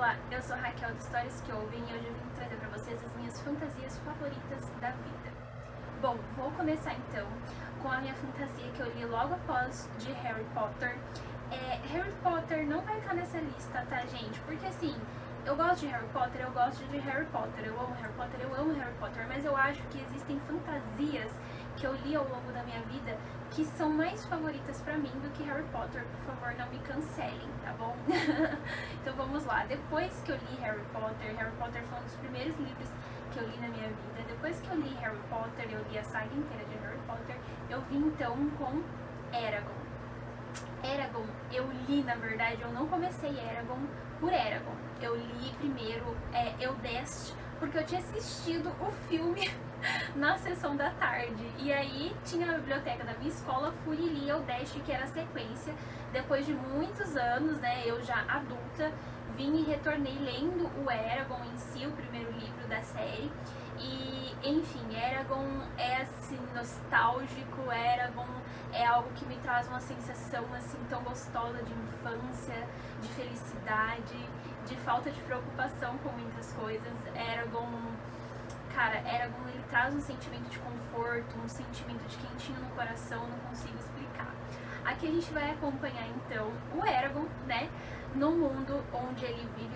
Olá, eu sou a Raquel do Histórias que Ouvem e hoje eu vim trazer para vocês as minhas fantasias favoritas da vida. Bom, vou começar então com a minha fantasia que eu li logo após de Harry Potter. Harry Potter não vai estar nessa lista, tá, gente? Porque assim, eu gosto de Harry Potter, eu gosto de Harry Potter, eu amo Harry Potter, eu amo Harry Potter, mas eu acho que existem fantasias que eu li ao longo da minha vida que são mais favoritas pra mim do que Harry Potter. Por favor, não me cancelem, tá bom? Então vamos lá. Depois que eu li Harry Potter foi um dos primeiros livros que eu li na minha vida. Depois que eu li Harry Potter, eu li a saga inteira de Harry Potter, eu vim então com Eragon. Eragon, eu li, na verdade, eu não comecei Eragon por Eragon. Eu li primeiro Eudest, porque eu tinha assistido o filme na sessão da tarde. E aí tinha na biblioteca da minha escola, fui e li Eudest, que era a sequência. Depois de muitos anos, né, eu já adulta, vim e retornei lendo o Eragon em si, o primeiro livro da série. E, enfim, Eragon é assim, nostálgico, Eragon é algo que me traz uma sensação assim tão gostosa de infância, de felicidade, de falta de preocupação com muitas coisas. Eragon, cara, Eragon ele traz um sentimento de conforto, um sentimento de quentinho no coração, não consigo explicar. Aqui a gente vai acompanhar então o Eragon, né? No mundo onde ele vive,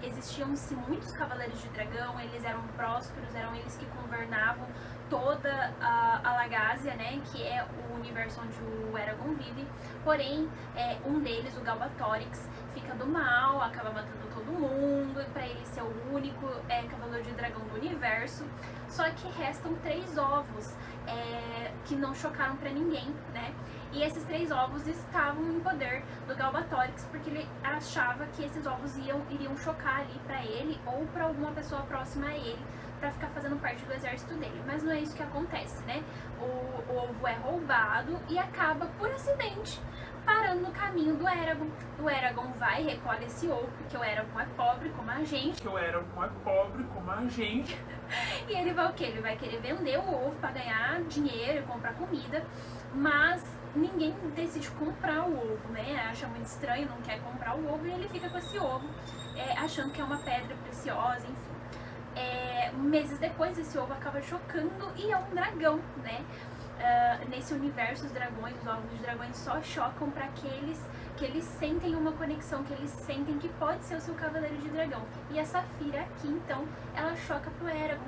existiam-se muitos cavaleiros de dragão, eles eram prósperos, eram eles que governavam toda a Lagásia, né, que é o universo onde o Eragon vive. Porém, um deles, o Galbatorix, fica do mal, acaba matando todo mundo, pra ele ser o único cavaleiro de dragão do universo. Só que restam 3 ovos que não chocaram pra ninguém, né? E esses 3 ovos estavam em poder do Galbatorix, porque ele achava que esses ovos iriam chocar ali pra ele ou pra alguma pessoa próxima a ele, pra ficar fazendo parte do exército dele. Mas não é isso que acontece, né? O ovo é roubado e acaba por acidente parando no caminho do Eragon. O Eragon vai e recolhe esse ovo, porque o Eragon é pobre como a gente. E ele vai o quê? Ele vai querer vender o ovo para ganhar dinheiro e comprar comida, mas ninguém decide comprar o ovo, né? Acha muito estranho, não quer comprar o ovo e ele fica com esse ovo, achando que é uma pedra preciosa, enfim. Meses depois, esse ovo acaba chocando e é um dragão, né? Nesse universo, os ovos de dragões só chocam para aqueles que eles sentem uma conexão, que eles sentem que pode ser o seu cavaleiro de dragão. E a Saphira aqui, então, ela choca pro Eragon.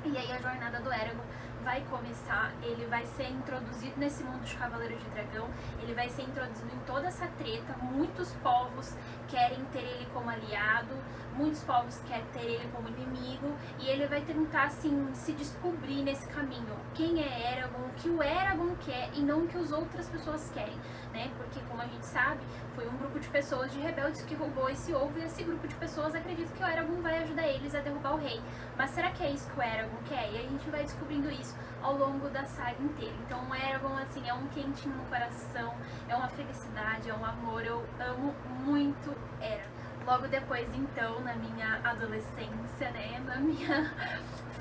E aí a jornada do Eragon vai começar, ele vai ser introduzido nesse mundo de Cavaleiro de Dragão, ele vai ser introduzido em toda essa treta. Muitos povos querem ter ele como aliado, muitos povos querem ter ele como inimigo, e ele vai tentar assim se descobrir nesse caminho quem é Eragon, o que o Eragon quer e não o que as outras pessoas querem, né? Porque, como a gente sabe, foi um grupo de pessoas de rebeldes que roubou esse ovo, e esse grupo de pessoas acredita que o Eragon vai ajudar eles a derrubar o rei. Mas será que é isso que o Eragon quer? E a gente vai descobrindo isso ao longo da saga inteira. Então o Eragon, assim, é um quentinho no coração, é uma felicidade, é um amor. Eu amo muito Eragon. Logo depois, então, na minha adolescência, né, na minha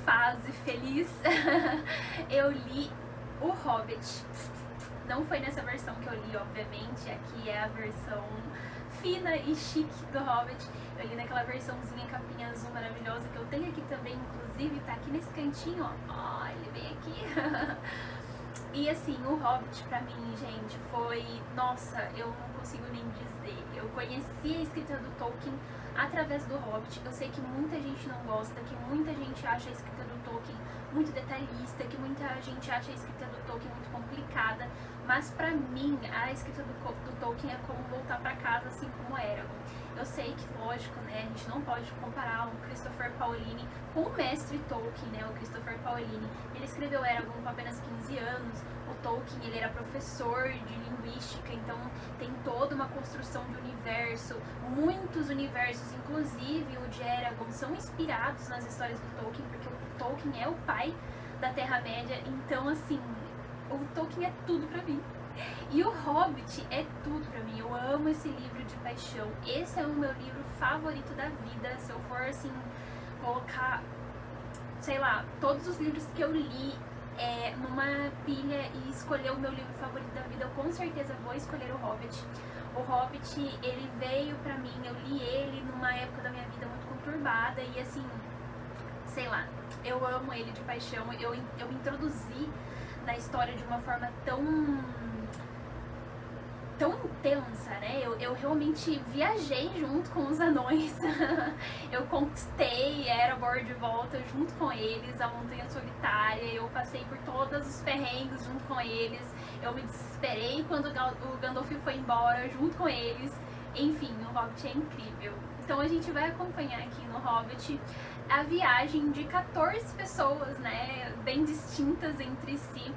fase feliz, eu li O Hobbit. Não foi nessa versão que eu li, obviamente, aqui é a versão fina e chique do Hobbit. Eu li naquela versãozinha capinha azul maravilhosa que eu tenho aqui também, inclusive tá aqui nesse cantinho, ó, ele vem aqui. E assim, o Hobbit pra mim, gente, foi, nossa, eu não consigo nem dizer. Eu conheci a escrita do Tolkien através do Hobbit. Eu sei que muita gente não gosta, que muita gente acha a escrita do Tolkien muito detalhista, que muita gente acha a escrita do Tolkien muito complicada, mas pra mim a escrita do Tolkien é como voltar pra casa, assim como Eragon. Eu sei que, lógico, né, a gente não pode comparar o Christopher Paolini com o mestre Tolkien, né, o Christopher Paolini. Ele escreveu Eragon com apenas 15 anos, o Tolkien, ele era professor de linguística, então tem toda uma construção de universo, muitos universos, inclusive o de Eragon, são inspirados nas histórias do Tolkien, porque o Tolkien é o pai da Terra-média, então, assim, o Tolkien é tudo pra mim. E o Hobbit é tudo pra mim, eu amo esse livro de paixão. Esse é o meu livro favorito da vida. Se eu for, assim, colocar, sei lá, todos os livros que eu li numa pilha e escolher o meu livro favorito da vida, eu com certeza vou escolher o Hobbit. O Hobbit, ele veio pra mim, eu época da minha vida muito conturbada e assim, sei lá, eu amo ele de paixão. Eu me introduzi na história de uma forma tão intensa, né? Eu realmente viajei junto com os anões. Eu conquistei Erebor de volta junto com eles, a Montanha Solitária. Eu passei por todos os perrengues junto com eles. Eu me desesperei quando o Gandalf foi embora junto com eles. Enfim, o Hobbit é incrível. Então a gente vai acompanhar aqui no Hobbit a viagem de 14 pessoas, né, bem distintas entre si.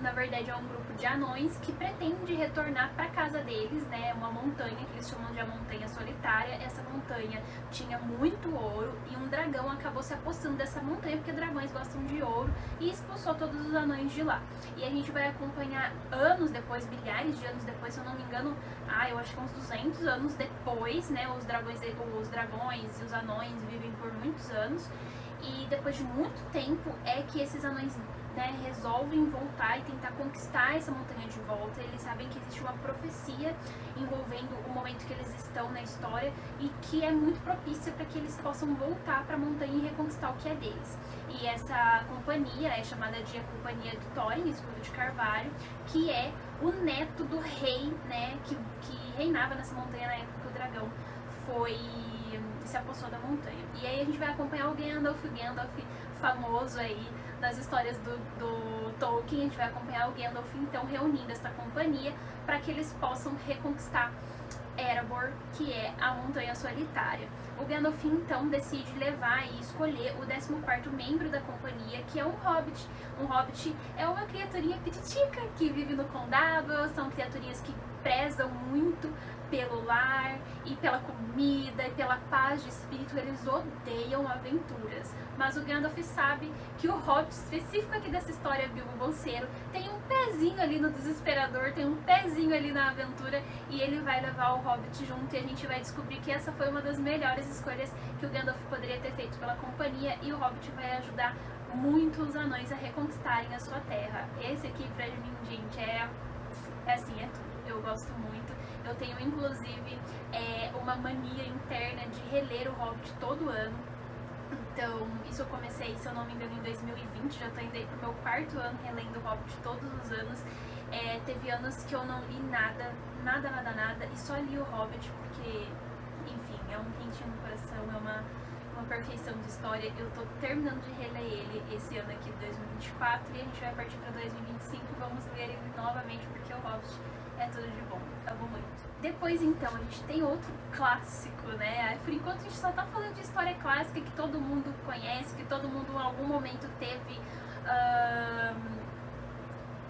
Na verdade é um grupo de anões que pretende retornar para casa deles, né, uma montanha que eles chamam de a Montanha Solitária. Essa montanha tinha muito ouro e um dragão acabou se apossando dessa montanha porque dragões gostam de ouro e expulsou todos os anões de lá. E a gente vai acompanhar anos depois, milhares de anos depois, se eu não me engano, eu acho que uns 200 anos depois, né, os dragões e os anões vivem por muitos anos e depois de muito tempo é que esses anões, né, resolvem voltar e tentar conquistar essa montanha de volta. Eles sabem que existe uma profecia envolvendo o momento que eles estão na história e que é muito propícia para que eles possam voltar para a montanha e reconquistar o que é deles. E essa companhia é chamada de a Companhia do Thorin, Escudo de Carvalho, que é o neto do rei, né, que reinava nessa montanha na época que o dragão se apossou da montanha. E aí a gente vai acompanhar o Gandalf famoso aí nas histórias do Tolkien. A gente vai acompanhar o Gandalf então reunindo essa companhia para que eles possam reconquistar Erebor, que é a Montanha Solitária. O Gandalf então decide levar e escolher o 14º membro da companhia, que é um Hobbit. Um Hobbit é uma criaturinha pititica que vive no condado, são criaturinhas que prezam muito pelo lar e pela comida e pela paz de espírito. Eles odeiam aventuras, mas o Gandalf sabe que o Hobbit específico aqui dessa história, Bilbo Bolseiro, tem um pezinho ali no desesperador, tem um pezinho ali na aventura, e ele vai levar o Hobbit junto, e a gente vai descobrir que essa foi uma das melhores escolhas que o Gandalf poderia ter feito pela companhia, e o Hobbit vai ajudar muito os anões a reconquistarem a sua terra. Esse aqui pra mim, gente, é tudo. Eu gosto muito. Eu tenho inclusive uma mania interna de reler o Hobbit todo ano. Então, isso eu comecei, se eu não me engano, em 2020, já tô indo aí pro meu 4º ano relendo o Hobbit todos os anos. Teve anos que eu não li nada, e só li o Hobbit porque, enfim, é um quentinho no coração, é uma perfeição de história. Eu tô terminando de reler ele esse ano aqui de 2024 e a gente vai partir pra 2025 e vamos ler ele novamente porque o Hobbit é tudo de bom, amo muito. Depois então a gente tem outro clássico, né? Por enquanto a gente só tá falando de história clássica que todo mundo conhece, que todo mundo em algum momento teve,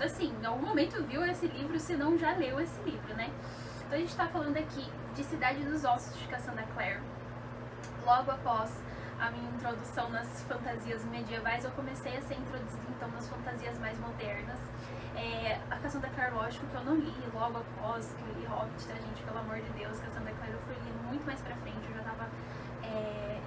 assim, em algum momento viu esse livro, se não já leu esse livro, né? Então a gente tá falando aqui de Cidade dos Ossos de Cassandra Clare. Logo após a minha introdução nas fantasias medievais, eu comecei a ser introduzida então nas fantasias mais modernas. A Cassandra Clare, lógico que eu não li logo após que eu li Hobbit, tá, gente? Pelo amor de Deus, Cassandra Clare eu fui ler muito mais pra frente, eu já tava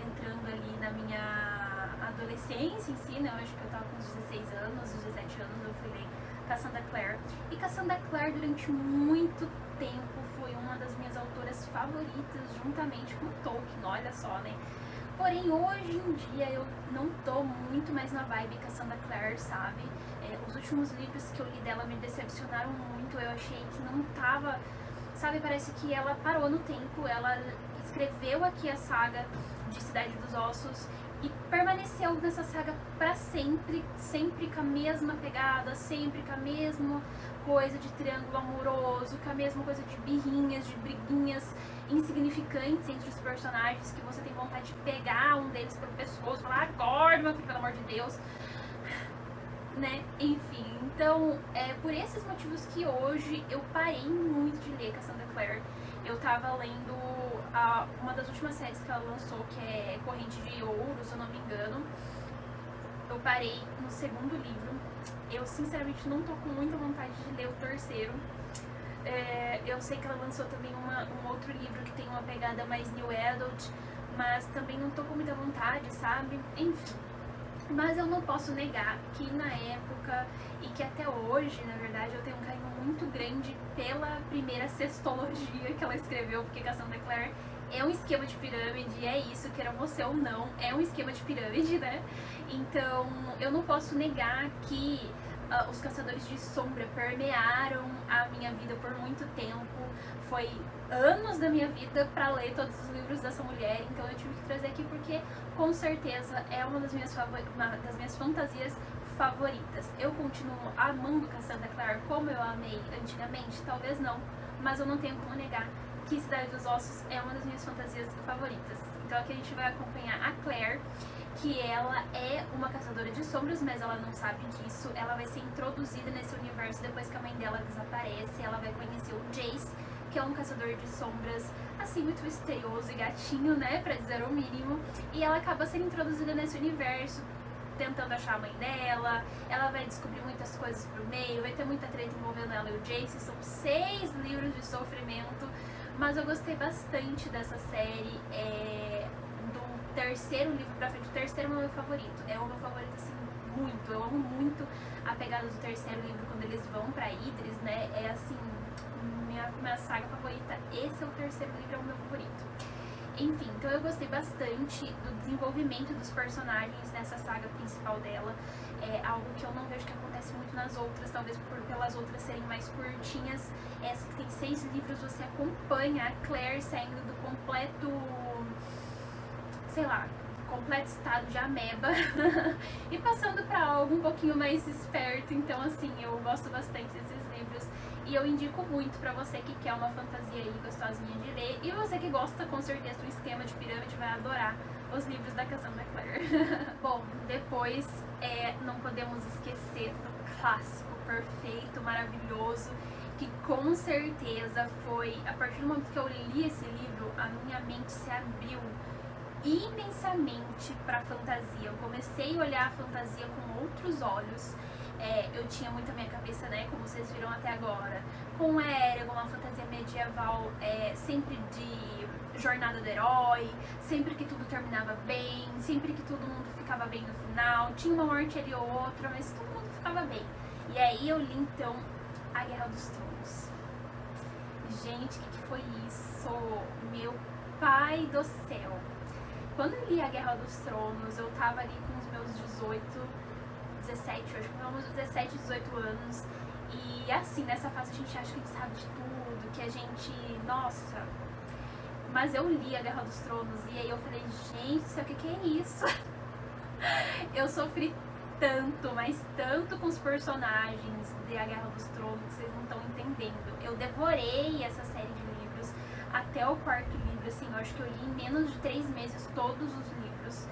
entrando ali na minha adolescência em si, né? Eu acho que eu tava com uns 16 anos, 17 anos, eu fui ler Cassandra Clare. E Cassandra Clare, durante muito tempo, foi uma das minhas autoras favoritas, juntamente com Tolkien, olha só, né? Porém, hoje em dia, eu não tô muito mais na vibe Cassandra Clare, sabe? Os últimos livros que eu li dela me decepcionaram muito, eu achei que não tava... Sabe, parece que ela parou no tempo, ela escreveu aqui a saga de Cidade dos Ossos e permaneceu nessa saga pra sempre, sempre com a mesma pegada, sempre com a mesma coisa de triângulo amoroso, com a mesma coisa de birrinhas, de briguinhas insignificantes entre os personagens, que você tem vontade de pegar um deles pelo pescoço e falar: acorda, meu filho, pelo amor de Deus, né? Enfim, então por esses motivos que hoje eu parei muito de ler Cassandra Clare. Eu tava lendo uma das últimas séries que ela lançou, que é Corrente de Ouro, se eu não me engano. Eu parei no 2º livro. Eu sinceramente não tô com muita vontade de ler o 3º. Eu sei que ela lançou também um outro livro que tem uma pegada mais New Adult, mas também não tô com muita vontade, sabe? Enfim. Mas eu não posso negar que na época, e que até hoje, na verdade, eu tenho um carinho muito grande pela primeira sextologia que ela escreveu, porque Cassandra Clare é um esquema de pirâmide, é isso, queira você ou não, é um esquema de pirâmide, né? Então, eu não posso negar que os Caçadores de Sombra permearam a minha vida por muito tempo. Foi anos da minha vida pra ler todos os livros dessa mulher, então eu tive que trazer aqui porque, com certeza, é uma das minhas fantasias favoritas. Eu continuo amando Cassandra Clare como eu amei antigamente? Talvez não, mas eu não tenho como negar que Cidade dos Ossos é uma das minhas fantasias favoritas. Então aqui a gente vai acompanhar a Claire, que ela é uma caçadora de sombras, mas ela não sabe disso. Ela vai ser introduzida nesse universo depois que a mãe dela desaparece. Ela vai conhecer o Jace, que é um caçador de sombras, assim, muito misterioso e gatinho, né, pra dizer o mínimo. E ela acaba sendo introduzida nesse universo, tentando achar a mãe dela. Ela vai descobrir muitas coisas pro meio, vai ter muita treta envolvendo ela e o Jace. São 6 livros de sofrimento, mas eu gostei bastante dessa série. Do terceiro livro pra frente, o terceiro é o meu favorito. É o meu favorito, assim, muito. Eu amo muito a pegada do terceiro livro quando eles vão pra Idris, né? É assim, minha saga favorita. Esse é o terceiro livro, é o meu favorito. Enfim, então eu gostei bastante do desenvolvimento dos personagens nessa saga principal dela. É algo que eu não vejo que acontece muito nas outras, talvez pelas outras serem mais curtinhas. Essa que tem 6 livros, você acompanha a Claire saindo do completo, sei lá, completo estado de ameba e passando para algo um pouquinho mais esperto. Então, assim, eu gosto bastante desses livros e eu indico muito pra você que quer uma fantasia aí gostosinha de ler, e você que gosta com certeza do esquema de pirâmide vai adorar os livros da Cassandra Clare. Bom, depois não podemos esquecer do clássico perfeito, maravilhoso, que com certeza foi, a partir do momento que eu li esse livro, a minha mente se abriu imensamente pra fantasia. Eu comecei a olhar a fantasia com outros olhos. Eu tinha muito a minha cabeça, né, como vocês viram até agora, com Eragon, uma fantasia medieval, sempre de jornada do herói, sempre que tudo terminava bem, sempre que todo mundo ficava bem no final, tinha uma morte ali ou outra, mas todo mundo ficava bem. E aí eu li então A Guerra dos Tronos. Gente, o que foi isso? Meu pai do céu! Quando eu li A Guerra dos Tronos, eu tava ali com os meus 17, eu acho que eu uns 17, 18 anos. E assim, nessa fase a gente acha que a gente sabe de tudo, que a gente, nossa. Mas eu li A Guerra dos Tronos e aí eu falei, gente, o que é isso? Eu sofri tanto, mas tanto com os personagens de A Guerra dos Tronos, que vocês não estão entendendo. Eu devorei essa série de livros até o 4º livro, assim, eu acho que eu li em menos de 3 meses todos os livros.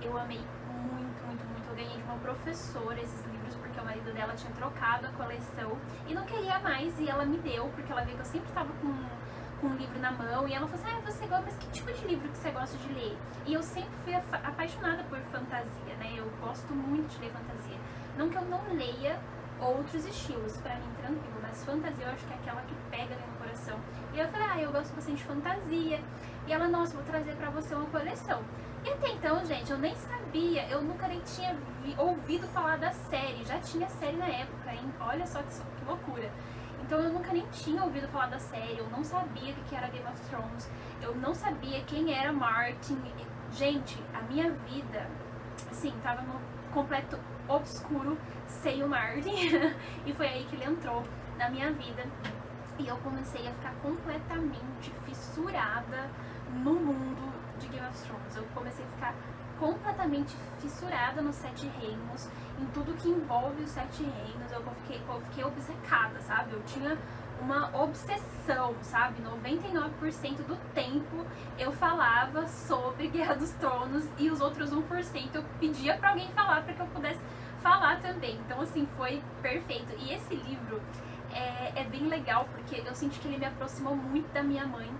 Eu amei muito, muito, muito. Eu ganhei de uma professora esses livros porque o marido dela tinha trocado a coleção e não queria mais, e ela me deu, porque ela viu que eu sempre estava com um livro na mão, e ela falou assim, você gosta, mas que tipo de livro que você gosta de ler? E eu sempre fui apaixonada por fantasia, né? Eu gosto muito de ler fantasia. Não que eu não leia outros estilos, pra mim tranquilo, mas fantasia eu acho que é aquela que pega ali no coração. E eu falei, eu gosto bastante de fantasia. E ela, nossa, vou trazer pra você uma coleção. E até então, gente, eu nem sabia, eu nunca nem tinha ouvido falar da série. Já tinha série na época, hein? Olha só que loucura. Então eu nunca nem tinha ouvido falar da série, eu não sabia o que era Game of Thrones, eu não sabia quem era Martin. Gente, a minha vida, assim, tava no completo obscuro sem o Martin. E foi aí que ele entrou na minha vida. E eu comecei a ficar completamente fissurada no mundo de Game of Thrones. Eu comecei a ficar completamente fissurada nos 7 reinos, em tudo que envolve os 7 reinos. Eu fiquei obcecada, sabe? Eu tinha uma obsessão, sabe? 99% do tempo eu falava sobre Guerra dos Tronos e os outros 1% eu pedia pra alguém falar pra que eu pudesse falar também. Então, assim, foi perfeito. E esse livro é bem legal porque eu senti que ele me aproximou muito da minha mãe.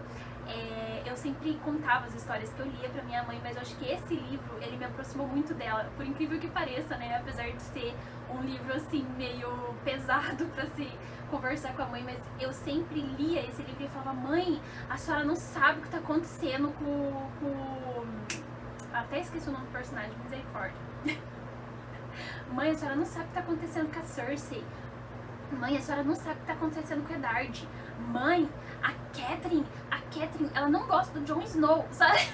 Eu sempre contava as histórias que eu lia pra minha mãe, mas eu acho que esse livro, ele me aproximou muito dela, por incrível que pareça, né? Apesar de ser um livro, assim, meio pesado pra se conversar com a mãe, mas eu sempre lia esse livro e falava, mãe, a senhora não sabe o que tá acontecendo com... Até esqueci o nome do personagem, misericórdia. Mãe, a senhora não sabe o que tá acontecendo com a Cersei. mãe, a senhora não sabe o que tá acontecendo com o Eddard. Mãe, a Catelyn, ela não gosta do Jon Snow, sabe?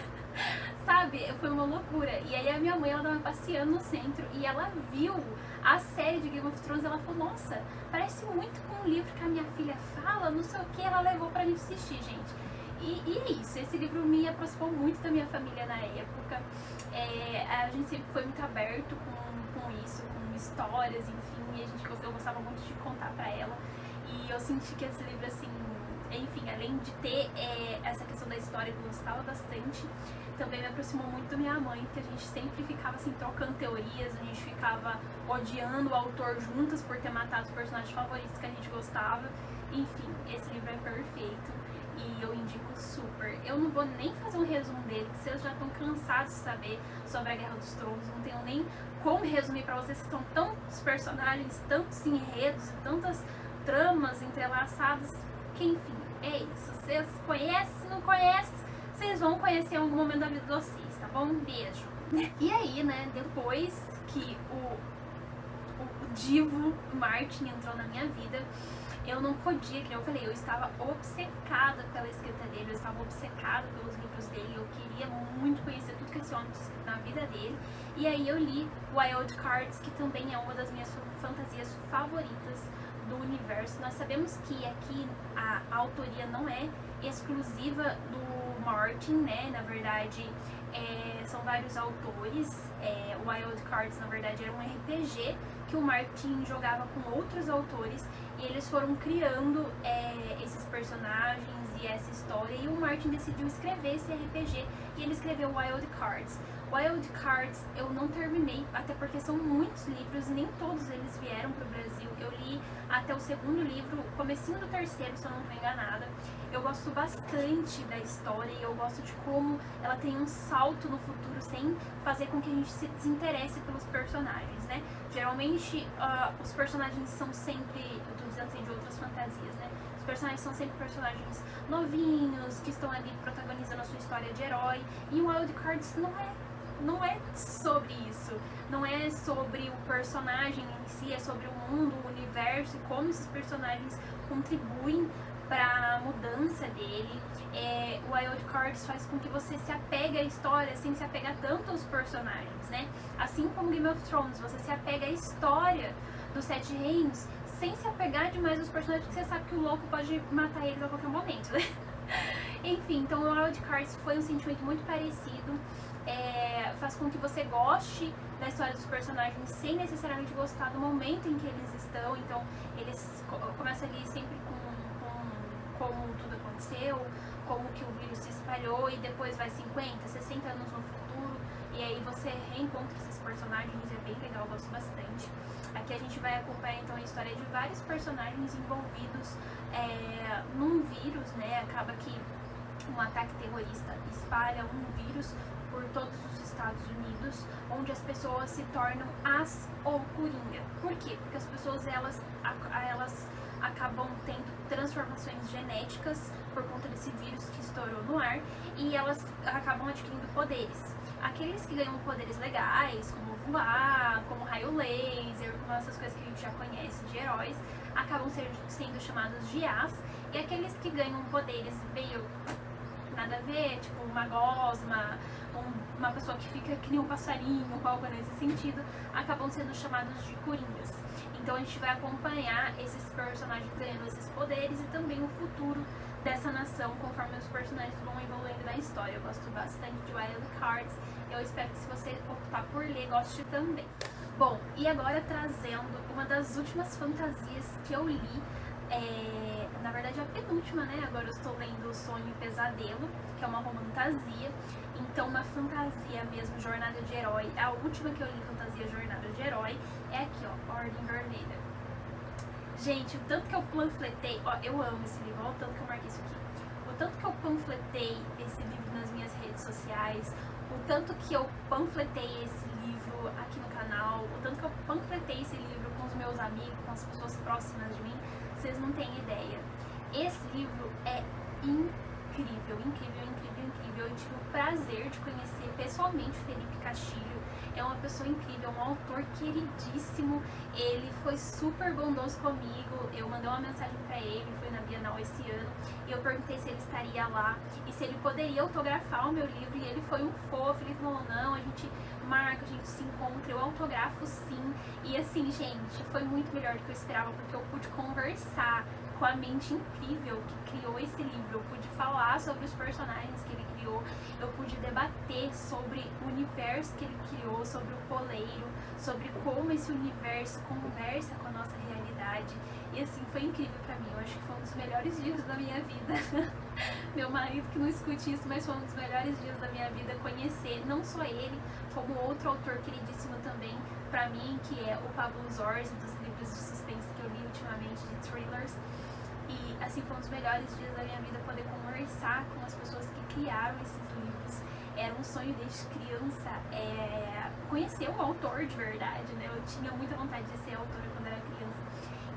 Sabe? Foi uma loucura. E aí a minha mãe, ela tava passeando no centro e ela viu a série de Game of Thrones. Ela falou, nossa, parece muito com o livro que a minha filha fala, não sei o que, ela levou pra gente assistir, gente. E é isso, esse livro me aproximou muito da minha família na época. A gente sempre foi muito aberto com isso, com histórias, enfim, e eu gostava muito de contar pra ela. E eu senti que esse livro, assim, enfim, além de ter essa questão da história que eu gostava bastante, também me aproximou muito da minha mãe, que a gente sempre ficava assim, trocando teorias, a gente ficava odiando o autor juntas por ter matado os personagens favoritos que a gente gostava. Enfim, esse livro é perfeito e eu indico super. Eu não vou nem fazer um resumo dele, que vocês já estão cansados de saber sobre a Guerra dos Tronos, não tenho nem como resumir pra vocês, que são tantos personagens, tantos enredos e tantas tramas entrelaçadas, que enfim, é isso. Vocês conhecem, se não conhecem, vocês vão conhecer em algum momento da vida de vocês, tá bom? Um beijo. E aí, né, depois que o divo Martin entrou na minha vida, eu não podia, que eu falei, eu estava obcecada pela escrita dele, eu estava obcecada pelos livros dele, eu queria muito conhecer tudo que esse homem tinha escrito na vida dele. E aí eu li Wild Cards, que também é uma das minhas fantasias favoritas do universo. Nós sabemos que aqui a autoria não é exclusiva do Martin, né? Na verdade, são vários autores. Wild Cards, na verdade, era um RPG que o Martin jogava com outros autores e eles foram criando esses personagens e essa história, e o Martin decidiu escrever esse RPG e ele escreveu Wild Cards. Wild Cards eu não terminei, até porque são muitos livros e nem todos eles vieram pro Brasil. Eu li até o segundo livro, comecinho do terceiro, se eu não estou enganada. Eu gosto bastante da história e eu gosto de como ela tem um salto no futuro sem fazer com que a gente se desinteresse pelos personagens, né? Geralmente os personagens são sempre, eu tô dizendo assim, de outras fantasias, né? Os personagens são sempre personagens novinhos, que estão ali protagonizando a sua história de herói, e o Wild Cards não é sobre isso, não é sobre o personagem em si, é sobre o mundo, o universo e como esses personagens contribuem para a mudança dele. O Wild Cards faz com que você se apegue à história sem se apegar tanto aos personagens, né? Assim como Game of Thrones, você se apega à história dos Sete Reinos sem se apegar demais aos personagens, porque você sabe que o louco pode matar eles a qualquer momento, né? Enfim, então o Wild Cards foi um sentimento muito parecido. Faz com que você goste da história dos personagens sem necessariamente gostar do momento em que eles estão. Então eles começam ali sempre com como tudo aconteceu, como que o vírus se espalhou, e depois vai 50, 60 anos no futuro, e aí você reencontra esses personagens, é bem legal, eu gosto bastante. Aqui a gente vai acompanhar então a história de vários personagens envolvidos num vírus, né? Acaba que um ataque terrorista espalha um vírus por todos os Estados Unidos, onde as pessoas se tornam o Coringa. Por quê? Porque as pessoas elas acabam tendo transformações genéticas por conta desse vírus que estourou no ar, e elas acabam adquirindo poderes. Aqueles que ganham poderes legais, como voar, como raio laser, como essas coisas que a gente já conhece de heróis, acabam sendo chamados de As, e aqueles que ganham poderes meio nada a ver, tipo uma gosma, uma pessoa que fica que nem um passarinho, algo nesse sentido, acabam sendo chamados de Coringas. Então a gente vai acompanhar esses personagens ganhando esses poderes e também o futuro dessa nação conforme os personagens vão evoluindo na história. Eu gosto bastante de Wild Cards, eu espero que se você optar por ler, goste também. Bom, e agora trazendo uma das últimas fantasias que eu li, na verdade é a penúltima, né? Agora eu estou lendo Sonho e Pesadelo, que é uma romantasia. Então uma fantasia mesmo, Jornada de Herói. A última que eu li fantasia Jornada de Herói é aqui, ó, Ordem Vermelha. Gente, o tanto que eu panfletei, ó, eu amo esse livro, olha o tanto que eu marquei isso aqui. O tanto que eu panfletei esse livro nas minhas redes sociais, o tanto que eu panfletei esse livro aqui no canal, o tanto que eu panfletei esse livro com os meus amigos, com as pessoas próximas de mim, vocês não têm ideia. Esse livro é incrível, incrível, incrível, incrível. Eu tive o prazer de conhecer pessoalmente Felipe Castilho. é uma pessoa incrível, um autor queridíssimo. Ele foi super bondoso comigo. Eu mandei uma mensagem pra ele, fui na Bienal esse ano, e eu perguntei se ele estaria lá e se ele poderia autografar o meu livro, e ele foi um fofo. Ele falou, não, a gente marca, a gente se encontra, eu autografo sim. E assim, gente, foi muito melhor do que eu esperava, porque eu pude conversar com a mente incrível que criou esse livro. Eu pude falar sobre os personagens que ele criou, eu pude debater sobre o universo que ele criou, sobre o poleiro, sobre como esse universo conversa com a nossa realidade. E assim, foi incrível pra mim. Eu acho que foi um dos melhores dias da minha vida. Meu marido que não escute isso, mas foi um dos melhores dias da minha vida conhecer não só ele, como outro autor queridíssimo também pra mim, que é o Pablo Zorzi, dos livros de suspense que eu li ultimamente, de thrillers. E assim, foi um dos melhores dias da minha vida poder conversar com as pessoas que criaram esses livros. Era um sonho desde criança conhecer um autor de verdade, né? Eu tinha muita vontade de ser autora quando era criança.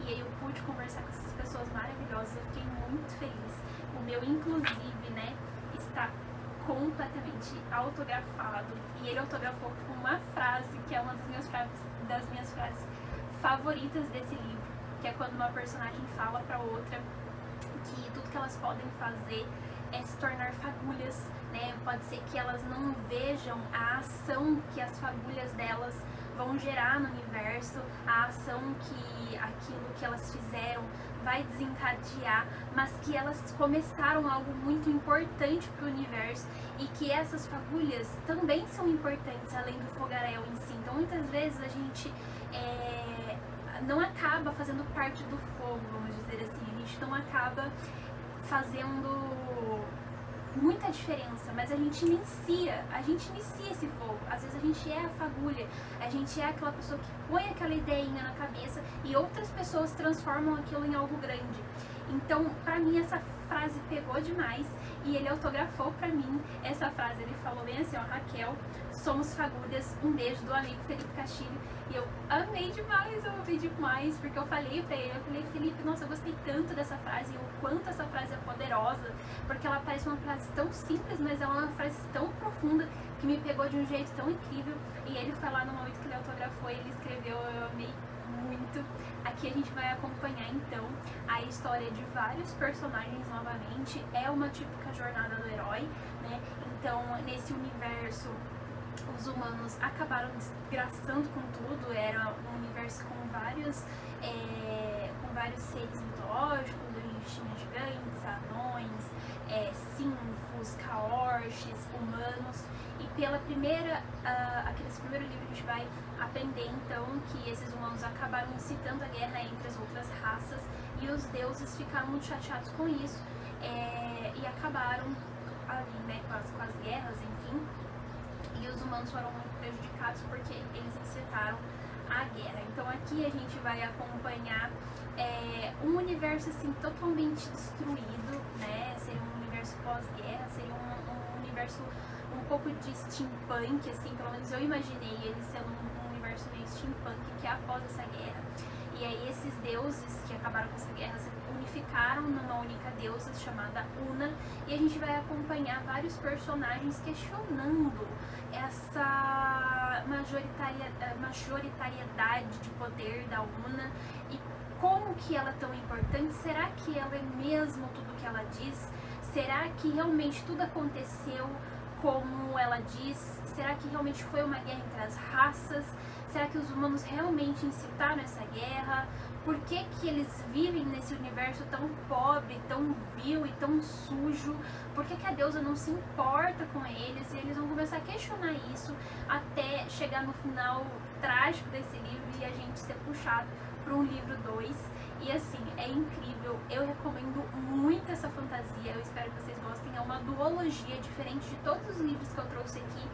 E aí eu pude conversar com essas pessoas maravilhosas, eu fiquei muito feliz. O meu, inclusive, né, está completamente autografado. E ele autografou com uma frase, que é uma das minhas frases favoritas desse livro, que é quando uma personagem fala pra outra que tudo que elas podem fazer é se tornar fagulhas, né? Pode ser que elas não vejam a ação que as fagulhas delas vão gerar no universo, a ação que aquilo que elas fizeram vai desencadear, mas que elas começaram algo muito importante para o universo e que essas fagulhas também são importantes além do fogaréu em si. Então muitas vezes a gente não acaba fazendo parte do fogo, vamos dizer assim, a gente não acaba fazendo muita diferença, mas a gente inicia esse fogo. Às vezes a gente é a fagulha, a gente é aquela pessoa que põe aquela ideinha na cabeça e outras pessoas transformam aquilo em algo grande. Então, pra mim, essa frase pegou demais e ele autografou pra mim essa frase. Ele falou bem assim, ó, Raquel, somos fagulhas, um beijo do amigo Felipe Castilho. E eu amei demais, porque eu falei pra ele, eu falei, Felipe, nossa, eu gostei tanto dessa frase, e o quanto essa frase é poderosa, porque ela parece uma frase tão simples, mas é uma frase tão profunda, que me pegou de um jeito tão incrível. E ele foi lá no momento que ele autografou, ele escreveu, eu amei muito. Aqui a gente vai acompanhar então a história de vários personagens novamente. É uma típica jornada do herói, né? Então, nesse universo, os humanos acabaram desgraçando com tudo. Era um universo com vários seres mitológicos. A gente tinha gigantes, anões, sinfos, caorches, humanos. E aquele primeiro livro a gente vai aprender então que esses humanos acabaram incitando a guerra entre as outras raças e os deuses ficaram muito chateados com isso e acabaram ali, né, com as guerras, enfim. E os humanos foram muito prejudicados porque eles incitaram a guerra. Então aqui a gente vai acompanhar um universo assim totalmente destruído, né? Seria um universo pós-guerra, seria um universo um pouco de steampunk, assim, pelo menos eu imaginei ele sendo um universo meio steampunk, que é após essa guerra. E aí esses deuses que acabaram com essa guerra se unificaram numa única deusa chamada Una, e a gente vai acompanhar vários personagens questionando essa majoritariedade de poder da Una e como que ela é tão importante. Será que ela é mesmo tudo que ela diz? Será que realmente tudo aconteceu como ela diz? Será que realmente foi uma guerra entre as raças? Será que os humanos realmente incitaram essa guerra? Por que que eles vivem nesse universo tão pobre, tão vil e tão sujo? Por que que a deusa não se importa com eles? E eles vão começar a questionar isso até chegar no final trágico desse livro e a gente ser puxado para um livro 2. E assim, é incrível, eu recomendo muito essa fantasia, eu espero que vocês gostem. É uma duologia diferente de todos os livros que eu trouxe aqui,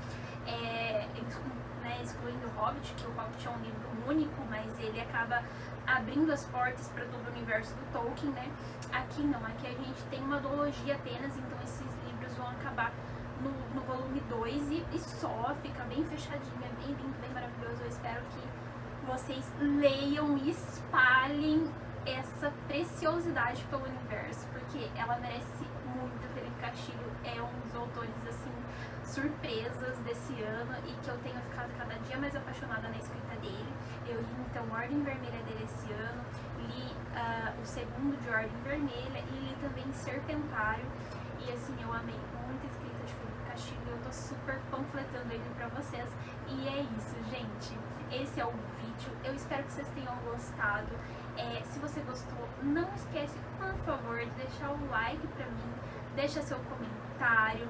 excluindo o Hobbit, que o Hobbit é um livro único, mas ele acaba abrindo as portas para todo o universo do Tolkien, né? Aqui não, aqui a gente tem uma duologia apenas, então esses livros vão acabar no volume 2 e só, fica bem fechadinho, é bem lindo, bem maravilhoso. Eu espero que vocês leiam e espalhem essa preciosidade pelo universo, porque ela merece muito. Felipe Castilho é um dos autores assim surpresas desse ano e que eu tenho ficado cada dia mais apaixonada na escrita dele. Eu li então Ordem Vermelha dele esse ano, li o segundo de Ordem Vermelha e li também Serpentário. E assim, eu amei muito a escrita de Felipe Castilho e eu tô super panfletando ele pra vocês. E é isso, gente. Esse é o vídeo. Eu espero que vocês tenham gostado. Se você gostou, não esquece, por favor, de deixar o like pra mim, deixa seu comentário,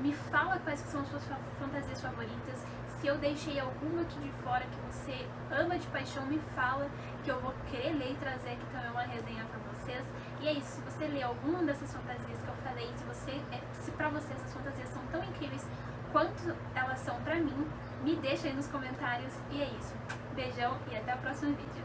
me fala quais que são as suas fantasias favoritas. Se eu deixei alguma aqui de fora que você ama de paixão, me fala, que eu vou querer ler e trazer aqui também uma resenha pra vocês. E é isso, se você ler alguma dessas fantasias que eu falei, se pra você essas fantasias são tão incríveis quanto elas são pra mim, me deixa aí nos comentários. E é isso, beijão e até o próximo vídeo.